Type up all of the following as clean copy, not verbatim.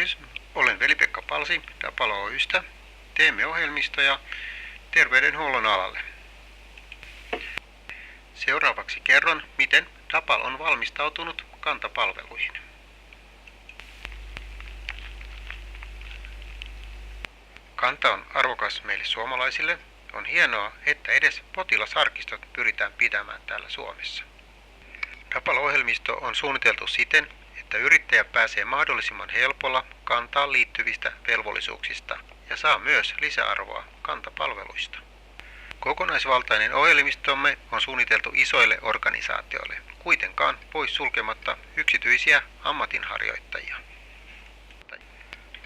Tervehdys, olen Veli-Pekka Palsi Dapal Oy:stä. Teemme ohjelmistoja terveydenhuollon alalle. Seuraavaksi kerron, miten Dapal on valmistautunut kantapalveluihin. Kanta on arvokas meille suomalaisille. On hienoa, että edes potilasarkistot pyritään pitämään täällä Suomessa. Dapal-ohjelmisto on suunniteltu siten, että yrittäjä pääsee mahdollisimman helpolla kantaan liittyvistä velvollisuuksista ja saa myös lisäarvoa kantapalveluista. Kokonaisvaltainen ohjelmistomme on suunniteltu isoille organisaatioille, kuitenkaan pois sulkematta yksityisiä ammatinharjoittajia.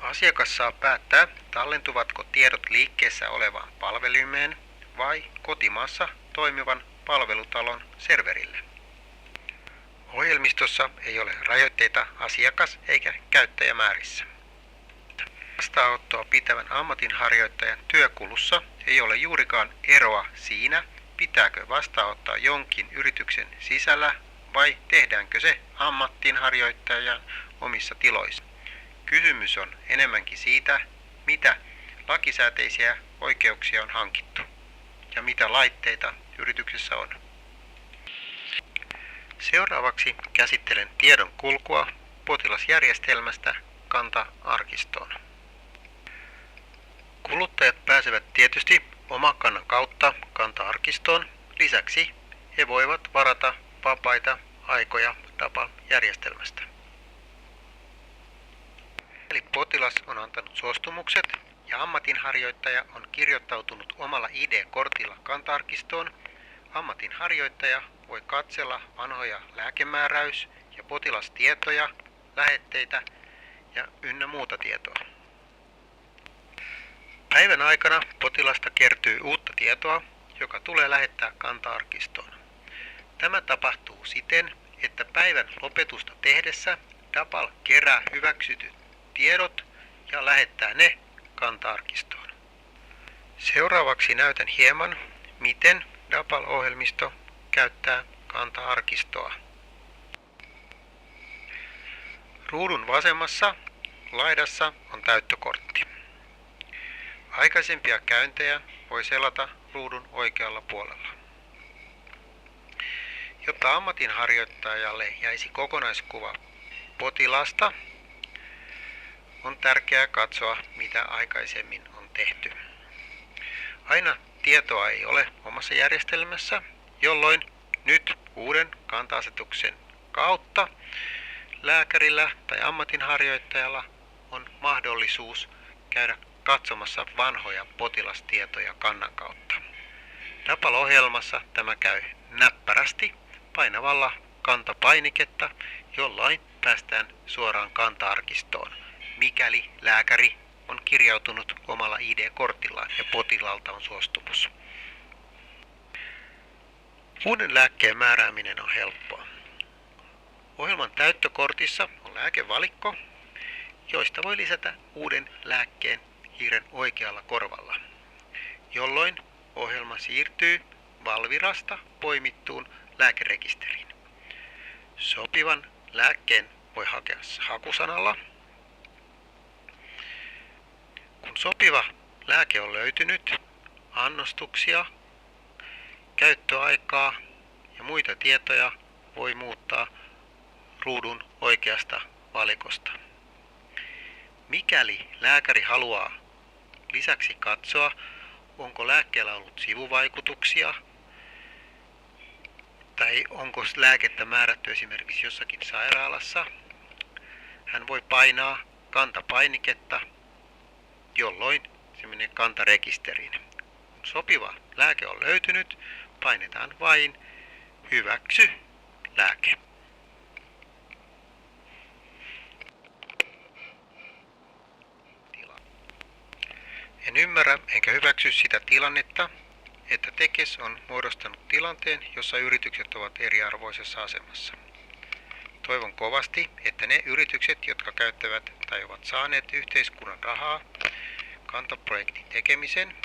Asiakas saa päättää, tallentuvatko tiedot liikkeessä olevaan palvelimeen vai kotimaassa toimivan palvelutalon serverille. Ohjelmistossa ei ole rajoitteita asiakas- eikä käyttäjämäärissä. Vastaanottoa pitävän ammatinharjoittajan työkulussa ei ole juurikaan eroa siinä, pitääkö vastaanottaa jonkin yrityksen sisällä vai tehdäänkö se ammatinharjoittajan omissa tiloissa. Kysymys on enemmänkin siitä, mitä lakisääteisiä oikeuksia on hankittu ja mitä laitteita yrityksessä on. Seuraavaksi käsittelen tiedon kulkua potilasjärjestelmästä kanta-arkistoon. Kuluttajat pääsevät tietysti Omakannan kautta kanta-arkistoon. Lisäksi he voivat varata vapaita aikoja Dapal-järjestelmästä. Eli potilas on antanut suostumukset ja ammatinharjoittaja on kirjoittautunut omalla ID-kortilla kanta-arkistoon. Ammatinharjoittaja voi katsella vanhoja lääkemääräys- ja potilastietoja, lähetteitä ja ynnä muuta tietoa. Päivän aikana potilasta kertyy uutta tietoa, joka tulee lähettää kanta-arkistoon. Tämä tapahtuu siten, että päivän lopetusta tehdessä Dapal kerää hyväksytyt tiedot ja lähettää ne kanta-arkistoon. Seuraavaksi näytän hieman, miten Dapal-ohjelmisto käyttää kanta-arkistoa. Ruudun vasemmassa laidassa on täyttökortti. Aikaisempia käyntejä voi selata ruudun oikealla puolella. Jotta ammatinharjoittajalle jäisi kokonaiskuva potilasta, on tärkeää katsoa, mitä aikaisemmin on tehty. Aina tietoa ei ole omassa järjestelmässä, jolloin nyt uuden kanta-asetuksen kautta lääkärillä tai ammatinharjoittajalla on mahdollisuus käydä katsomassa vanhoja potilastietoja kannan kautta. Dapal-ohjelmassa tämä käy näppärästi painavalla kantapainiketta, jolloin päästään suoraan kanta-arkistoon, mikäli lääkäri on kirjautunut omalla ID-kortillaan ja potilaalta on suostumus. Uuden lääkkeen määrääminen on helppoa. Ohjelman täyttökortissa on lääkevalikko, joista voi lisätä uuden lääkkeen hiiren oikealla korvalla, jolloin ohjelma siirtyy Valvirasta poimittuun lääkerekisteriin. Sopivan lääkkeen voi hakea hakusanalla. Kun sopiva lääke on löytynyt, annostuksia, käyttöaikaa ja muita tietoja voi muuttaa ruudun oikeasta valikosta. Mikäli lääkäri haluaa lisäksi katsoa, onko lääkkeellä ollut sivuvaikutuksia tai onko lääkettä määrätty esimerkiksi jossakin sairaalassa, hän voi painaa kantapainiketta, jolloin se menee kantarekisteriin. Kun sopiva lääke on löytynyt, painetaan vain hyväksy lääke. En ymmärrä enkä hyväksy sitä tilannetta, että Tekes on muodostanut tilanteen, jossa yritykset ovat eriarvoisessa asemassa. Toivon kovasti, että ne yritykset, jotka käyttävät tai ovat saaneet yhteiskunnan rahaa kantaprojektin tekemiseen,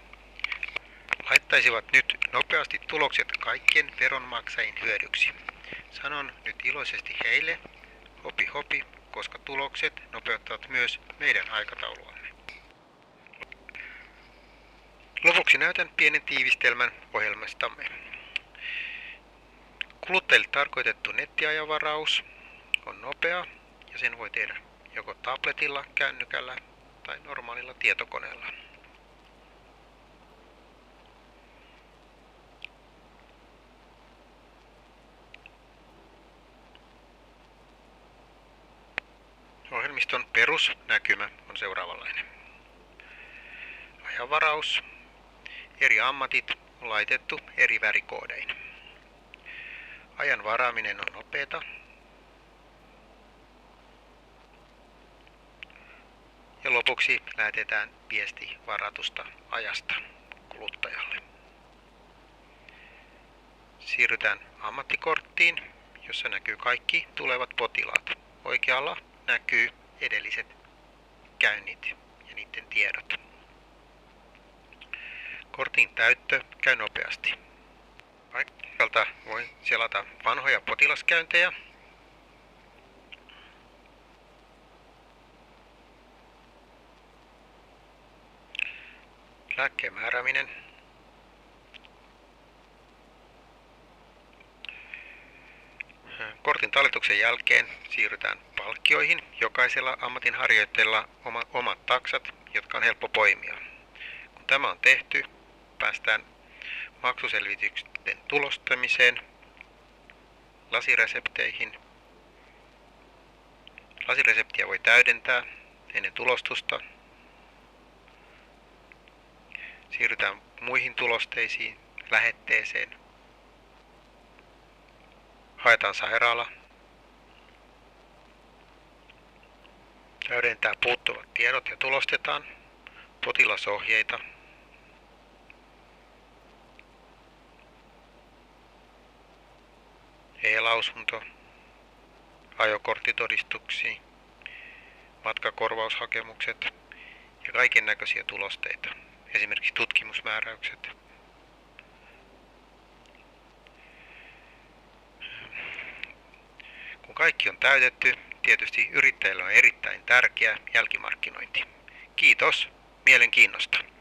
laittaisivat nyt nopeasti tulokset kaikkien veronmaksajien hyödyksi. Sanon nyt iloisesti heille, hopi hopi, koska tulokset nopeuttavat myös meidän aikatauluamme. Lopuksi näytän pienen tiivistelmän ohjelmastamme. Kuluttajille tarkoitettu nettiajanvaraus on nopea ja sen voi tehdä joko tabletilla, kännykällä tai normaalilla tietokoneella. Ohjelmiston perusnäkymä on seuraavanlainen. Ajanvaraus. Eri ammatit on laitettu eri värikoodein. Ajan varaaminen on nopeata. Ja lopuksi lähetetään viesti varatusta ajasta kuluttajalle. Siirrytään ammattikorttiin, jossa näkyy kaikki tulevat potilaat. Oikealla näkyy edelliset käynnit ja niiden tiedot. Kortin täyttö käy nopeasti. Paikalta voi selata vanhoja potilaskäyntejä. Lääkkeen määrääminen. Kortin talletuksen jälkeen siirrytään palkkioihin. Jokaisella ammatinharjoittajalla on omat taksat, jotka on helppo poimia. Kun tämä on tehty, päästään maksuselvitysten tulostamiseen, lasiresepteihin. Lasireseptiä voi täydentää ennen tulostusta. Siirrytään muihin tulosteisiin, lähetteeseen. Haetaan sairaala. Täydentää puuttuvat tiedot ja tulostetaan potilasohjeita. E-lausunto, ajokorttitodistuksia, matkakorvaushakemukset ja kaiken näköisiä tulosteita, esimerkiksi tutkimusmääräykset. Kun kaikki on täytetty, tietysti yrittäjällä on erittäin tärkeä jälkimarkkinointi. Kiitos mielenkiinnosta.